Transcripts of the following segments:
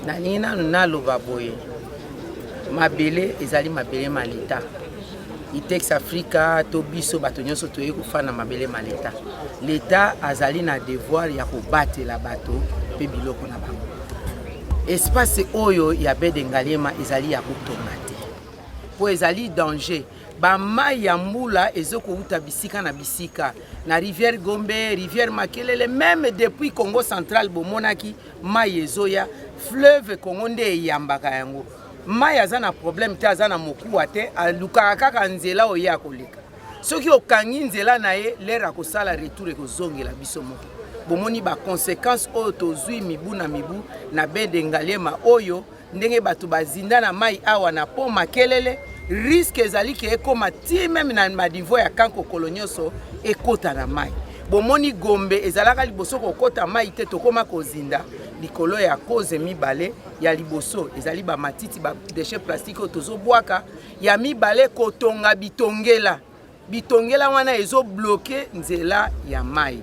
nalingi nanu naloba boye mabele ezali mabele malita Itex Africa to biso bato nyonso toye kufana mabele maleta l'État azali na devoir ya kobatela bato pe biloko na bango espace oyo ya Bede Ngaliema ezali ya kotonga te po ezali danger bamai ya mbula ezokouta bisika na bisika na rivière Gombe, rivière Makelele, même depuis Congo central bomonaki mai ezoya fleuve Congo nde eyambaka yango mai aza na problème te aza na mokuwa te alukaka kaka nzela oya koleka soki okangi nzela na ye lera akosala retour ekozongela biso moko bomoni ba conséquences oyo tozwi mibu na mibu na Bede Ngaliema oyo ndenge bato bazinda na mai awa na po Makelele risque ezali ke ekoma ti même na madivo ya kanko kolonyoso ekota na mai bomoni Gombe ezalaka liboso kokota mai te tokoma kozinda likolo ya cause mibale ya liboso ezali ba matiti ba déchets plastiques tozobwaka ya mibale kotonga bitongela wana ezo bloquer nzela ya mai.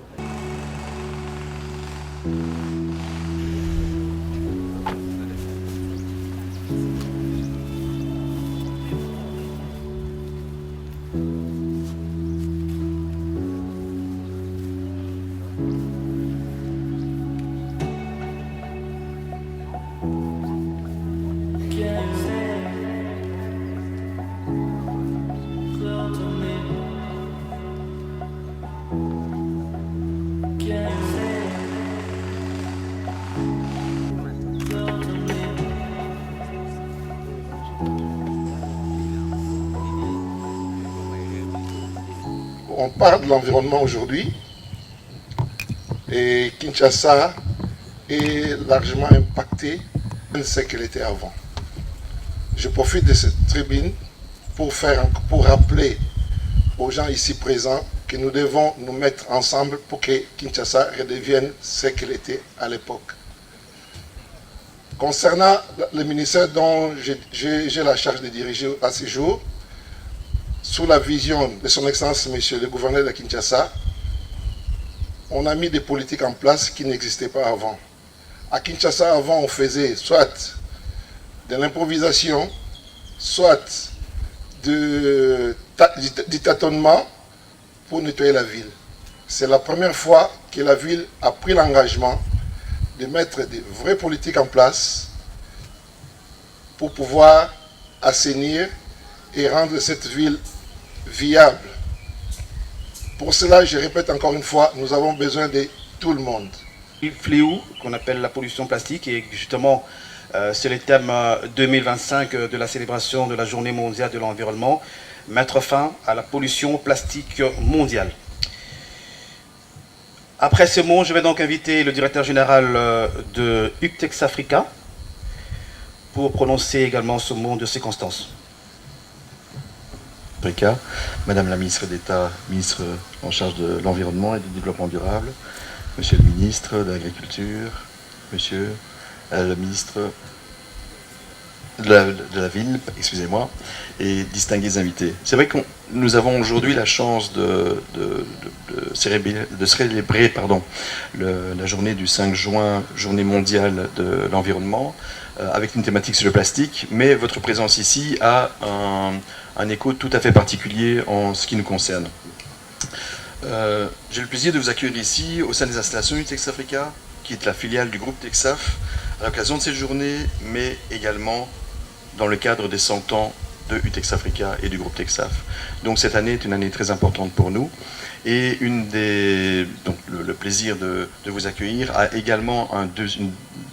On parle de l'environnement aujourd'hui et Kinshasa est largement impactée de ce qu'elle était avant. Je profite de cette tribune pour rappeler aux gens ici présents que nous devons nous mettre ensemble pour que Kinshasa redevienne ce qu'elle était à l'époque. Concernant le ministère dont j'ai la charge de diriger à ce jour, sous la vision de son Excellence, Monsieur le gouverneur de Kinshasa, on a mis des politiques en place qui n'existaient pas avant. À Kinshasa, avant, on faisait soit de l'improvisation, soit du tâtonnement pour nettoyer la ville. C'est la première fois que la ville a pris l'engagement de mettre des vraies politiques en place pour pouvoir assainir et rendre cette ville viable. Pour cela, je répète encore une fois, nous avons besoin de tout le monde. Le fléau qu'on appelle la pollution plastique, et justement c'est le thème 2025 de la célébration de la Journée mondiale de l'environnement, mettre fin à la pollution plastique mondiale. Après ce mot, je vais donc inviter le directeur général de Itex Africa pour prononcer également ce mot de circonstance. Madame la ministre d'État, ministre en charge de l'environnement et du développement durable, Monsieur le ministre de l'Agriculture, Monsieur le ministre de la ville, excusez-moi, et distingués invités. C'est vrai que nous avons aujourd'hui la chance de célébrer la journée du 5 juin, journée mondiale de l'environnement, avec une thématique sur le plastique, mais votre présence ici a un écho tout à fait particulier en ce qui nous concerne. J'ai le plaisir de vous accueillir ici au sein des installations Itex Africa, qui est la filiale du groupe Texaf, à l'occasion de cette journée, mais également dans le cadre des 100 ans de Itex Africa et du groupe Texaf. Donc cette année est une année très importante pour nous, et le plaisir de vous accueillir a également un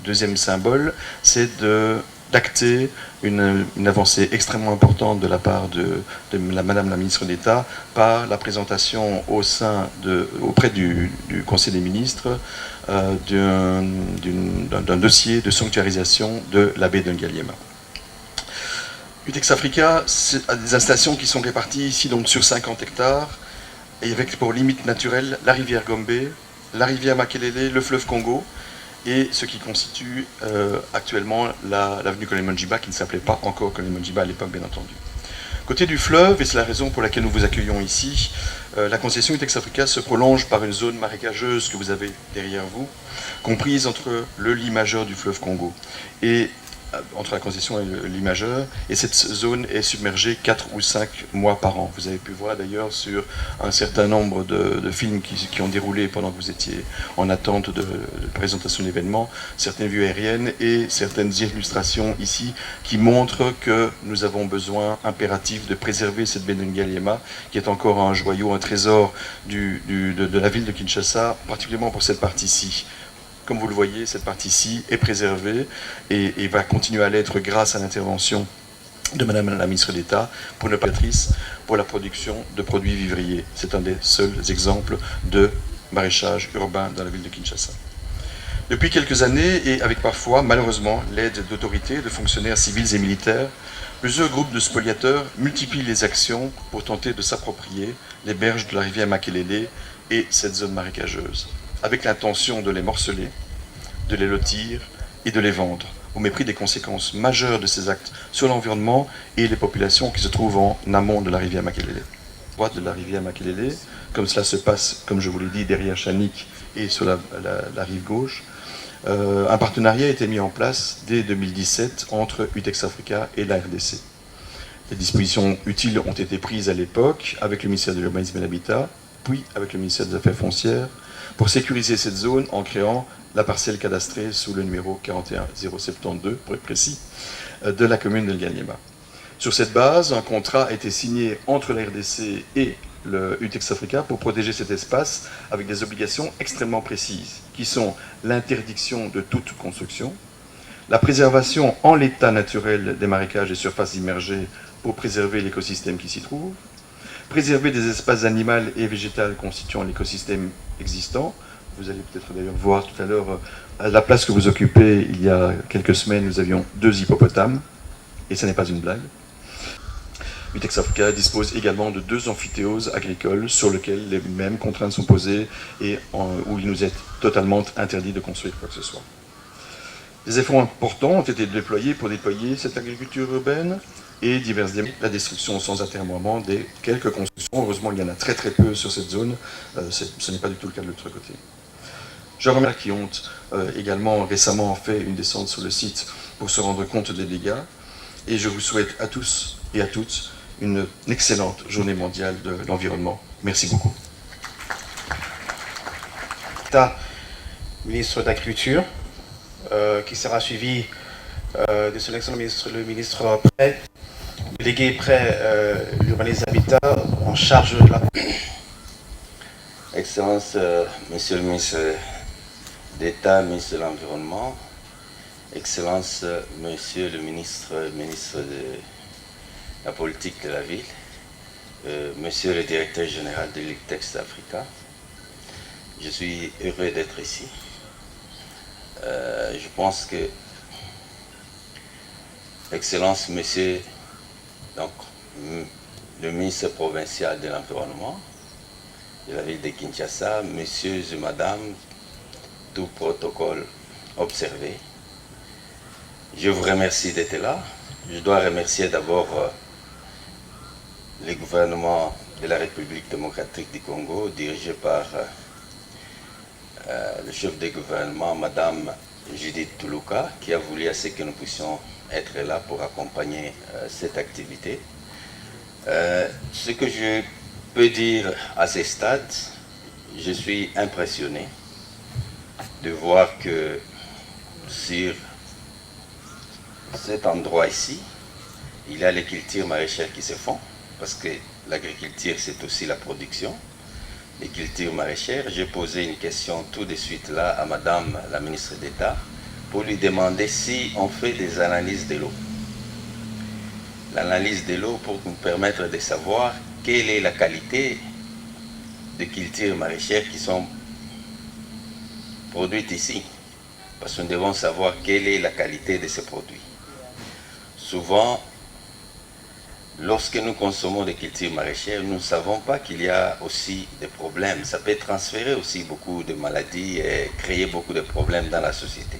deuxième symbole, c'est d'acter une avancée extrêmement importante de la part de Madame la ministre d'État par la présentation auprès du Conseil des ministres d'un dossier de sanctuarisation de la baie de Ngaliema. Itex Africa a des installations qui sont réparties ici donc sur 50 hectares et avec pour limite naturelle la rivière Gombe, la rivière Makelele, le fleuve Congo et ce qui constitue actuellement l'avenue Colonel Monjiba, qui ne s'appelait pas encore Colonel Monjiba à l'époque, bien entendu. Côté du fleuve, et c'est la raison pour laquelle nous vous accueillons ici, la concession Utex Africa se prolonge par une zone marécageuse que vous avez derrière vous, comprise entre le lit majeur du fleuve Congo et entre la concession et le lit majeur, et cette zone est submergée 4 ou 5 mois par an. Vous avez pu voir d'ailleurs sur un certain nombre de films qui ont déroulé pendant que vous étiez en attente de présentation d'événements, certaines vues aériennes et certaines illustrations ici qui montrent que nous avons besoin impératif de préserver cette Benengaliema, qui est encore un joyau, un trésor de la ville de Kinshasa, particulièrement pour cette partie-ci. Comme vous le voyez, cette partie-ci est préservée et va continuer à l'être grâce à l'intervention de Madame la ministre d'État pour la production de produits vivriers. C'est un des seuls exemples de maraîchage urbain dans la ville de Kinshasa. Depuis quelques années, et avec parfois, malheureusement, l'aide d'autorités, de fonctionnaires civils et militaires, plusieurs groupes de spoliateurs multiplient les actions pour tenter de s'approprier les berges de la rivière Makelele et cette zone marécageuse, avec l'intention de les morceler, de les lotir et de les vendre, au mépris des conséquences majeures de ces actes sur l'environnement et les populations qui se trouvent en amont de la rivière Makelele. Droite de la rivière Makelele, comme cela se passe, comme je vous l'ai dit, derrière Chanik et sur la rive gauche, un partenariat a été mis en place dès 2017 entre Utex Africa et la RDC. Les dispositions utiles ont été prises à l'époque avec le ministère de l'Urbanisme et de l'Habitat, puis avec le ministère des Affaires foncières, pour sécuriser cette zone en créant la parcelle cadastrée sous le numéro 41072, pour être précis, de la commune de Ngaliema. Sur cette base, un contrat a été signé entre la RDC et le Utex Africa pour protéger cet espace avec des obligations extrêmement précises, qui sont l'interdiction de toute construction, la préservation en l'état naturel des marécages et surfaces immergées pour préserver l'écosystème qui s'y trouve, préserver des espaces animaux et végétaux constituant l'écosystème existant. Vous allez peut-être d'ailleurs voir tout à l'heure, à la place que vous occupez, il y a quelques semaines, nous avions 2 hippopotames, et ce n'est pas une blague. Utex Africa dispose également de 2 amphithéoses agricoles sur lesquelles les mêmes contraintes sont posées et où il nous est totalement interdit de construire quoi que ce soit. Des efforts importants ont été déployés pour déployer cette agriculture urbaine et la destruction sans atermoiement des quelques constructions. Heureusement, il y en a très très peu sur cette zone. Ce n'est pas du tout le cas de l'autre côté. Je remercie qui ont également récemment fait une descente sur le site pour se rendre compte des dégâts. Et je vous souhaite à tous et à toutes une excellente journée mondiale de l'environnement. Merci beaucoup. Ministre de l'Agriculture, qui sera suivi de son excellent ministre, le ministre délégué près l'urbanisme habitat en charge de la... Excellence, Monsieur le ministre d'État, ministre de l'Environnement, Excellence, Monsieur le ministre de la politique de la ville, Monsieur le directeur général de Utex Africa, je suis heureux d'être ici. Je pense que, Excellence, Monsieur donc, le ministre provincial de l'Environnement de la ville de Kinshasa, Messieurs et Madame, tout protocole observé, je vous remercie d'être là. Je dois remercier d'abord le gouvernement de la République démocratique du Congo, dirigé par le chef de gouvernement, Madame Judith Tuluka, qui a voulu à ce que nous puissions être là pour accompagner cette activité. Ce que je peux dire à ce stade, je suis impressionné de voir que sur cet endroit ici, il y a les cultures maraîchères qui se font, parce que l'agriculture c'est aussi la production. Les cultures maraîchères, j'ai posé une question tout de suite là à Madame la ministre d'État pour lui demander si on fait des analyses de l'eau. L'analyse de l'eau pour nous permettre de savoir quelle est la qualité de cultures maraîchères qui sont produites ici. Parce que nous devons savoir quelle est la qualité de ces produits. Souvent, lorsque nous consommons des cultures maraîchères, nous ne savons pas qu'il y a aussi des problèmes. Ça peut transférer aussi beaucoup de maladies et créer beaucoup de problèmes dans la société.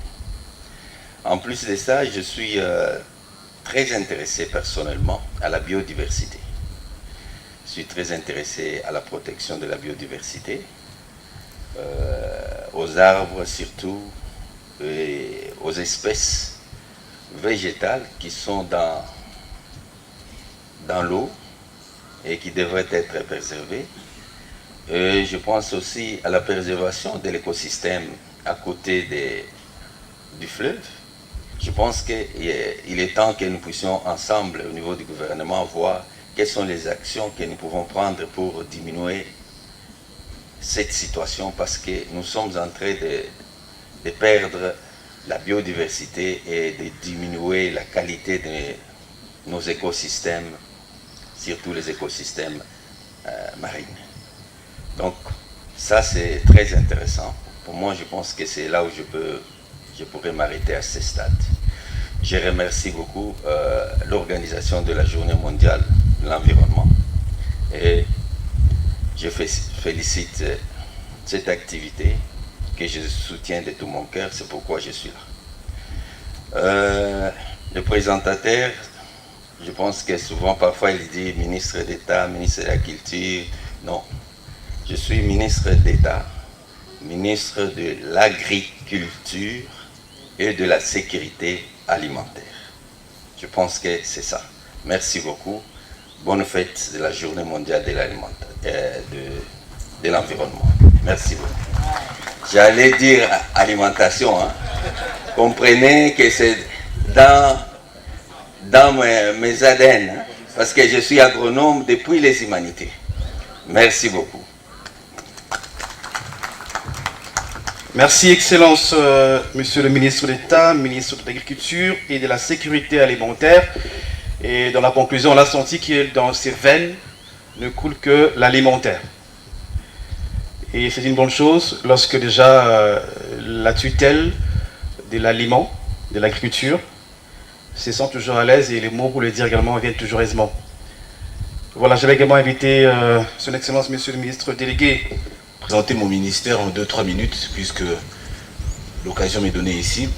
En plus de ça, je suis très intéressé personnellement à la biodiversité. Je suis très intéressé à la protection de la biodiversité, aux arbres surtout, et aux espèces végétales qui sont dans l'eau et qui devraient être préservées. Et je pense aussi à la préservation de l'écosystème à côté du fleuve. Je pense qu'il est temps que nous puissions ensemble, au niveau du gouvernement, voir quelles sont les actions que nous pouvons prendre pour diminuer cette situation, parce que nous sommes en train de perdre la biodiversité et de diminuer la qualité de nos écosystèmes, surtout les écosystèmes marins. Donc ça c'est très intéressant. Pour moi, je pense que c'est là où je pourrais m'arrêter à ce stade. Je remercie beaucoup l'organisation de la Journée mondiale de l'environnement et je félicite cette activité que je soutiens de tout mon cœur, c'est pourquoi je suis là. Le présentateur, je pense que souvent, parfois, il dit ministre d'État, ministre de la Culture. Non, je suis ministre d'État, ministre de l'Agriculture et de la Sécurité alimentaire. Je pense que c'est ça. Merci beaucoup. Bonne fête de la Journée mondiale de l'environnement. Merci beaucoup. J'allais dire alimentation. Hein. Comprenez que c'est dans mes ADN, hein, parce que je suis agronome depuis les humanités. Merci beaucoup. Merci, Excellence, Monsieur le ministre d'État, ministre de l'Agriculture et de la Sécurité alimentaire. Et dans la conclusion, on a senti que dans ses veines ne coule que l'alimentaire. Et c'est une bonne chose lorsque déjà la tutelle de l'aliment, de l'agriculture, se sent toujours à l'aise et les mots pour le dire également viennent toujours aisément. Voilà, j'avais également invité Son Excellence, Monsieur le ministre délégué. Présenter mon ministère en 2-3 minutes, puisque l'occasion m'est donnée ici.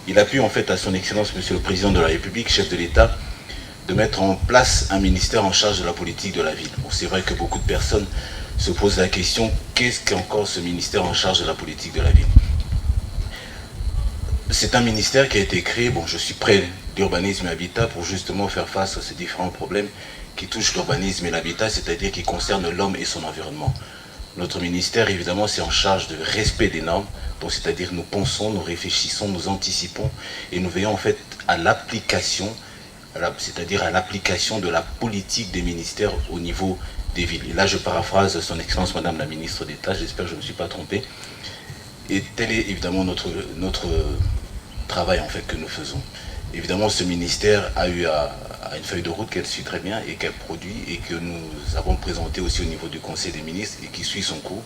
Il a pu en fait à Son Excellence, Monsieur le Président de la République, chef de l'État, de mettre en place un ministère en charge de la politique de la ville. Bon, c'est vrai que beaucoup de personnes se posent la question, qu'est-ce qu'encore ce ministère en charge de la politique de la ville? C'est un ministère qui a été créé, bon, je suis près d'urbanisme et habitat pour justement faire face à ces différents problèmes qui touchent l'urbanisme et l'habitat, c'est-à-dire qui concernent l'homme et son environnement. Notre ministère, évidemment, c'est en charge de respect des normes, donc c'est-à-dire nous pensons, nous réfléchissons, nous anticipons et nous veillons en fait à l'application, c'est-à-dire à l'application de la politique des ministères au niveau des villes. Et là, je paraphrase Son Excellence Madame la Ministre d'État, j'espère que je ne me suis pas trompé. Et tel est évidemment notre travail en fait que nous faisons. Évidemment, ce ministère a eu une feuille de route qu'elle suit très bien et qu'elle produit et que nous avons présenté aussi au niveau du Conseil des ministres et qui suit son cours.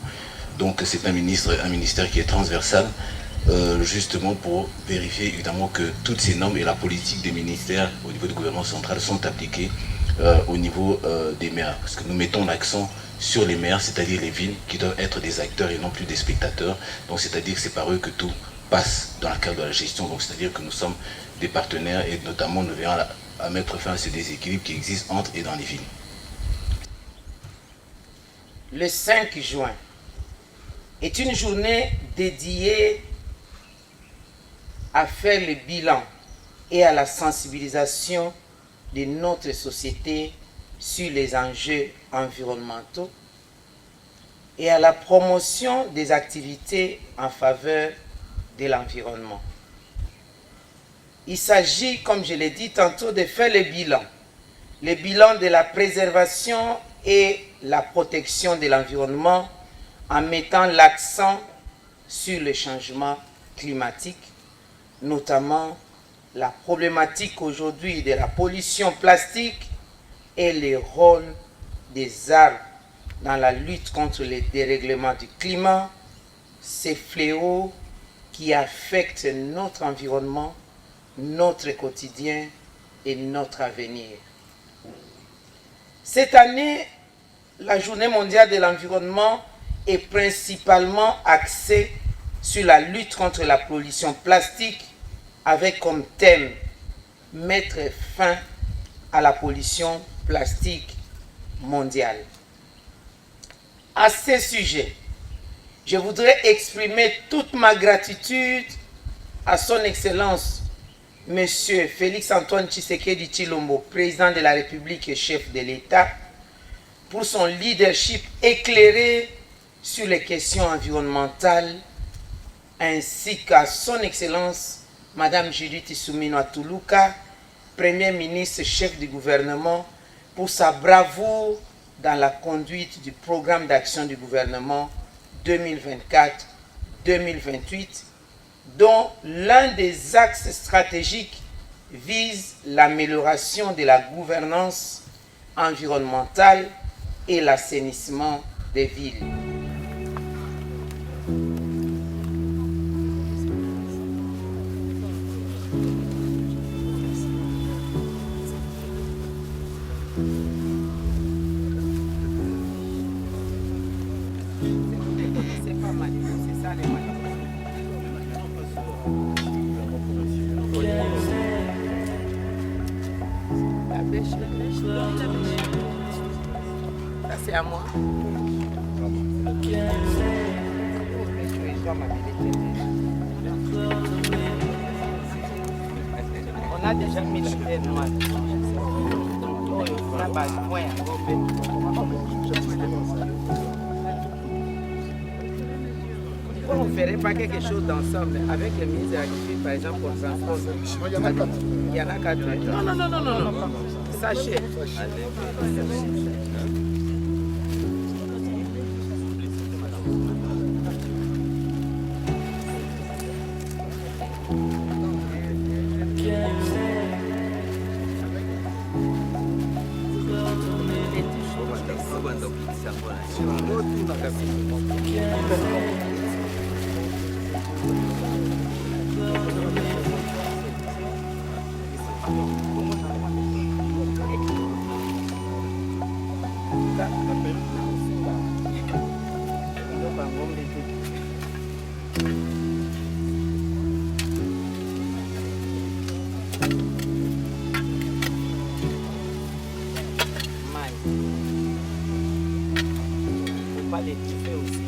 Donc c'est un ministère qui est transversal, justement pour vérifier évidemment que toutes ces normes et la politique des ministères au niveau du gouvernement central sont appliquées au niveau des maires. Parce que nous mettons l'accent sur les maires, c'est-à-dire les villes qui doivent être des acteurs et non plus des spectateurs. Donc c'est-à-dire que c'est par eux que tout passe dans le cadre de la gestion. Donc c'est-à-dire que nous sommes des partenaires et notamment nous veillons à mettre fin à ces déséquilibres qui existent entre et dans les villes. Le 5 juin est une journée dédiée à faire le bilan et à la sensibilisation de notre société sur les enjeux environnementaux et à la promotion des activités en faveur de l'environnement. Il s'agit, comme je l'ai dit tantôt, de faire le bilan de la préservation et la protection de l'environnement en mettant l'accent sur le changement climatique, notamment la problématique aujourd'hui de la pollution plastique et le rôle des arbres dans la lutte contre le dérèglement du climat, ces fléaux qui affectent notre environnement, notre quotidien et notre avenir. Cette année, la Journée mondiale de l'environnement est principalement axée sur la lutte contre la pollution plastique avec comme thème mettre fin à la pollution plastique mondiale. À ce sujet, je voudrais exprimer toute ma gratitude à son Excellence, Monsieur Félix-Antoine Tshisekedi Tshilombo, président de la République et chef de l'État, pour son leadership éclairé sur les questions environnementales, ainsi qu'à son Excellence, Madame Judith Suminwa Tuluka, Premier ministre chef du gouvernement, pour sa bravoure dans la conduite du programme d'action du gouvernement 2024-2028, dont l'un des axes stratégiques vise l'amélioration de la gouvernance environnementale et l'assainissement des villes. Ça c'est à moi. On a déjà mis la terre noire. Pourquoi on ne ferait pas quelque chose d'ensemble avec le ministre de l'Agriculture, par exemple, pour le transport? Il y en a 4. Non. Sachez. Pas les tuer aussi.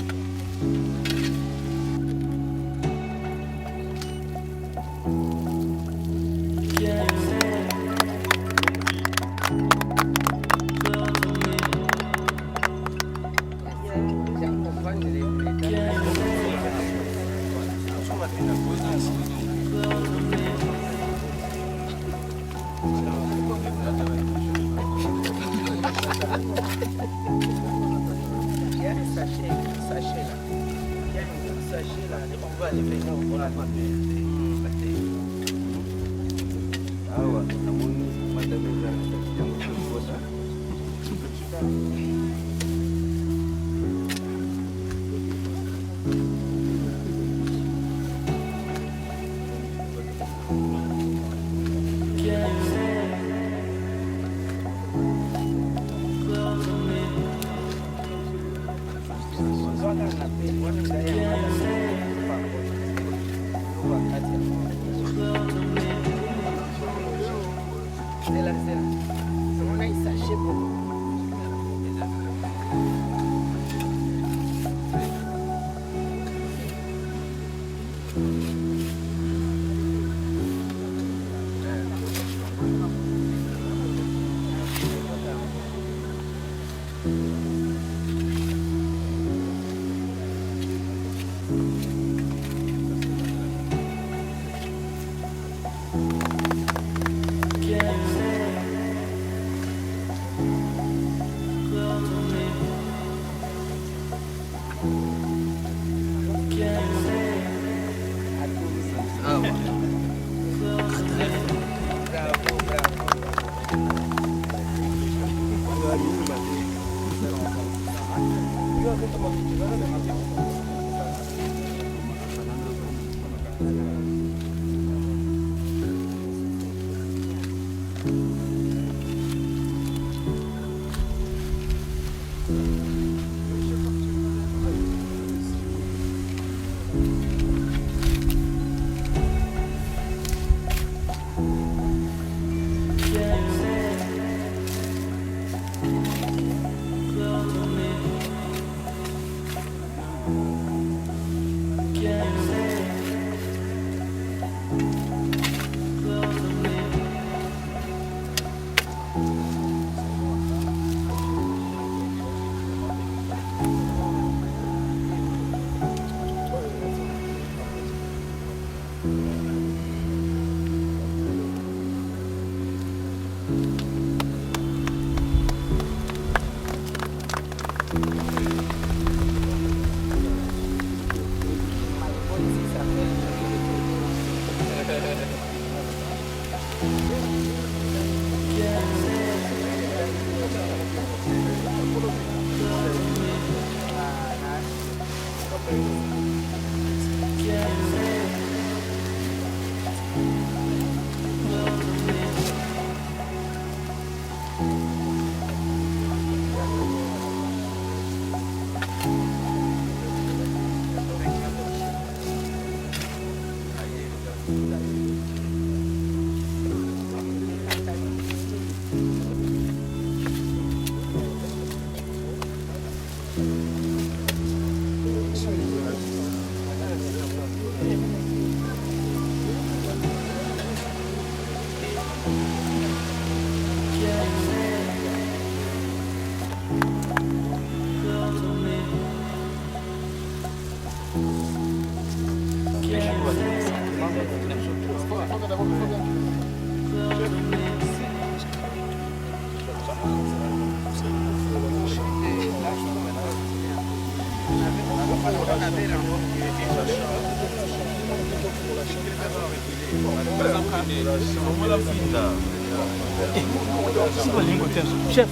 Chef,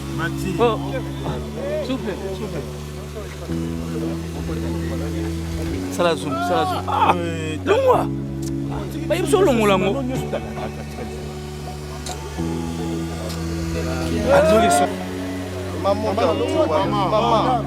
oh, super, super. Salah zoom. Longwa. Bayi so longo lango. Maman.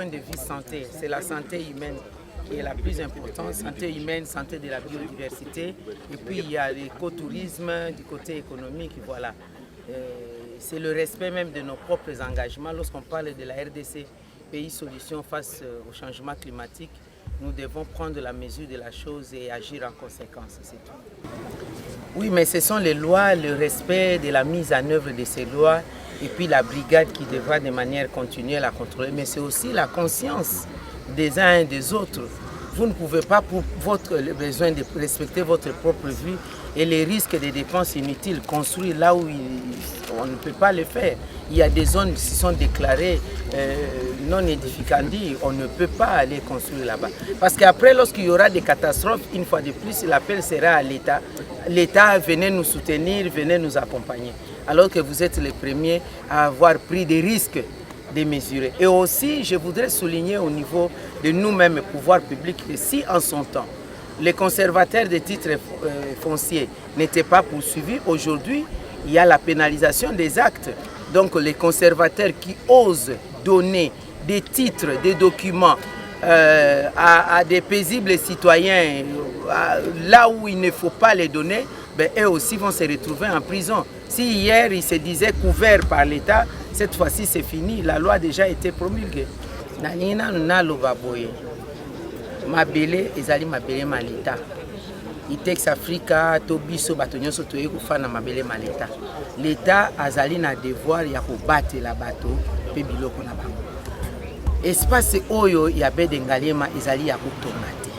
De vie santé, c'est la santé humaine qui est la plus importante, santé humaine, santé de la biodiversité, et puis il y a l'écotourisme du côté économique, voilà. C'est le respect même de nos propres engagements. Lorsqu'on parle de la RDC, pays solution face au changement climatique, nous devons prendre la mesure de la chose et agir en conséquence, c'est tout. Oui, mais ce sont les lois, le respect de la mise en œuvre de ces lois, et puis la brigade qui devra de manière continuelle la contrôler. Mais c'est aussi la conscience des uns et des autres. Vous ne pouvez pas, pour votre besoin de respecter votre propre vie et les risques des dépenses inutiles, construire là où on ne peut pas le faire. Il y a des zones qui sont déclarées non édificantes, on ne peut pas aller construire là-bas. Parce qu'après, lorsqu'il y aura des catastrophes, une fois de plus, l'appel sera à l'État. L'État, venez nous soutenir, venez nous accompagner. Alors que vous êtes les premiers à avoir pris des risques démesurés. Et aussi, je voudrais souligner au niveau de nous-mêmes, pouvoirs publics, que si en son temps, les conservateurs des titres fonciers n'étaient pas poursuivis, aujourd'hui, il y a la pénalisation des actes. Donc les conservateurs qui osent donner des titres, des documents à des paisibles citoyens, là où il ne faut pas les donner, ben, eux aussi vont se retrouver en prison. Si hier ils se disaient couverts par l'État, cette fois-ci c'est fini, la loi a déjà été promulguée. Nanina naloba boye. Mabele ezali mabele malita. Itex Africa to biso bato nyonso toye kufana mabele malita. L'État azali na devoir ya kobatela bato pe biloko na bango. Espace oyo ya Bedengaliema ezali ya kotonga te.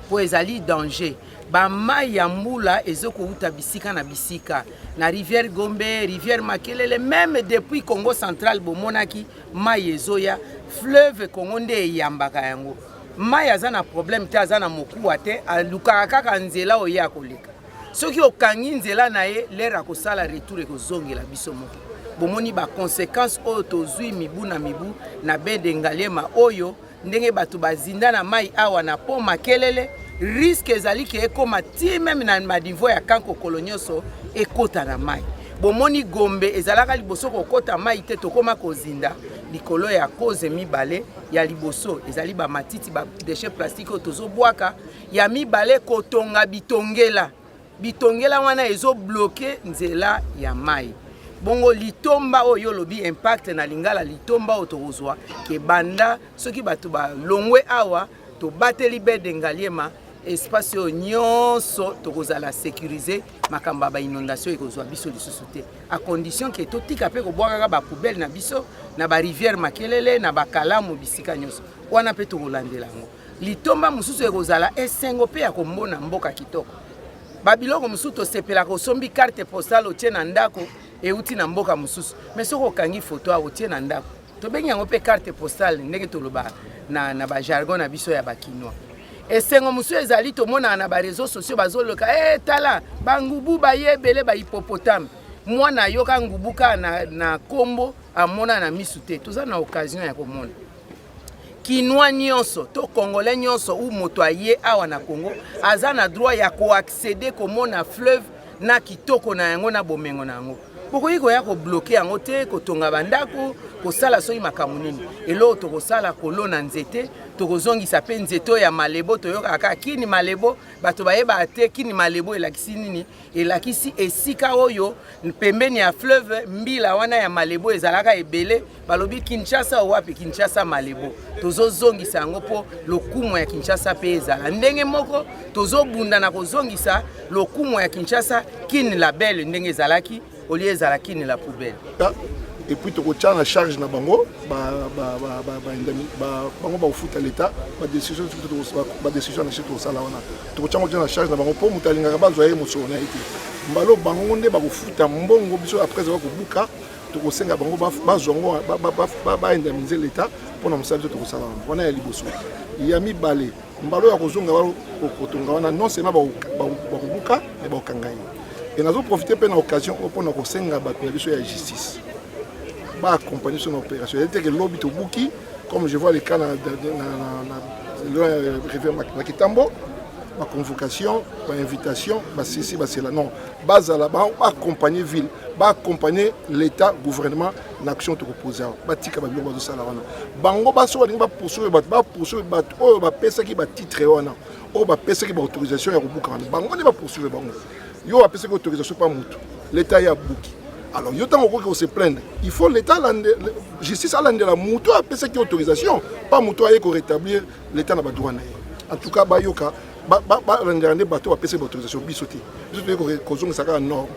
Po ezali danger. Ba mai ya mbula ezoko uta bisika na bisika na rivière Gombe, rivière Makelele, même depuis Congo central bomonaki mai ezoya, fleuve Congo nde eyambaka yango. Mai aza na problème te, aza na mokuwa te, alukaka kaka nzela oya koleka. Soki okangi nzela na ye, lera kosala retour ekozongela biso moko. Bomoni ba conséquences oyo tozui mibu na mibu na Bedengaliema oyo ndenge bato bazinda na mai awa na po makelele risque ezali ke ekoma ti même na niveau ya kanko kolonyoso ekota na mai bomoni Gombe ezalaka liboso kokota mai te tokoma kozinda likolo ya cause mibale ya liboso ezali ba matiti ba déchets plastiques tozobwaka ya mibale kotonga bitongela wana ezo bloquer nzela ya mai bongo litomba oyo lobi impact na lingala litomba otokozwa ke banda soki bato ba longwe awa to bateli bede ngaliema espace nyonso tokozala sécuriser makamba ba inondation ekozwa biso lisusu te à condition que totika pe ko bwaka ba poubelle na biso na ba rivière makelele na ba kalamu bisika nyonso wana pe tokolandela ngo litomba mususu ekozala esengo pe ya kombona mboka kitoko babiloko mususu tosepela ko sombi carte postale otie na ndako euti na mboka mususu mais soko kangi photo a otie na ndako tobengi yango pe carte postale ndenge toloba na ba jargon na biso ya bakinois esengo mususu ezali tomona na ba réseaux sociaux bazoloka tala bangubu bayebele ba hippopotame mwana yoka ngubuka na kombo amona na misu te toza na occasion ya komona Kinois nyonso to congolais nyonso ou moto aye awa na Congo aza na droit ya koaccéder komona fleuve na kitoko na yango na bomengo na yango bokoyi koya ko bloquer yango te kotonga bandako kosala soki makambo nini elo tokosala kolona nzete tokozongisa pe nzeto ya malebo toyoka kaka kini malebo bato bayeba te kini malebo elakisi nini elakisi esika oyo pembeni ya fleuve mbila wana ya malebo ezalaka ebele balobi Kinshasa wapi Kinshasa malebo tozozongisa yango po lokumu ya Kinshasa pe ezala ndenge moko tozobunda na kozongisa lokumu ya Kinshasa kini label ndenge ezalaki olie ezalaki ni la poubelle et puis tu retiens la charge na bango bango ba ufuta l'état ba décision na chito sala wana tu retiens la charge na bango po mutalinga bazo ye mosona ite mbalo bango nde ba ufuta mbongo biso après za ko buka tu ko senga bango bazo ngo ba indemniser l'état pour na msabiso tu ko sala wana ya liboso ya mibale mbalo ya kozonga ba kotonga wana non seulement ba buka mais ba kangai et nous avons profité de l'occasion pour nous conseiller la justice. Bah accompagner son opération. Il que lobby to Buki, comme je vois les cas dans le rivière Makitambo, ma convocation, ma invitation, ma ceci, ma cela. Non, base là-bas, accompagner ville, accompagner l'État, gouvernement, l'action te reposer. Batika ba bilo ba sala wana. Bango ba so ba poursuivre ba o ba pesa ki ba titre wana. O ba pesa ki ba autorisation ya kobuka wana. Bango ne ba poursuivre bango. Yo a pesa autorisation pas mutu. L'État y a bouki. Alors yo tant qu'on se plaindre, il faut l'État justice à l'ande la mutu a pesa qui autorisation, pas mutu a ko rétablir l'État na ba droit na. En tout cas ba yoka ba rendre bateau a pesa autorisation bisoté. Bisoté ko zonga saka norme.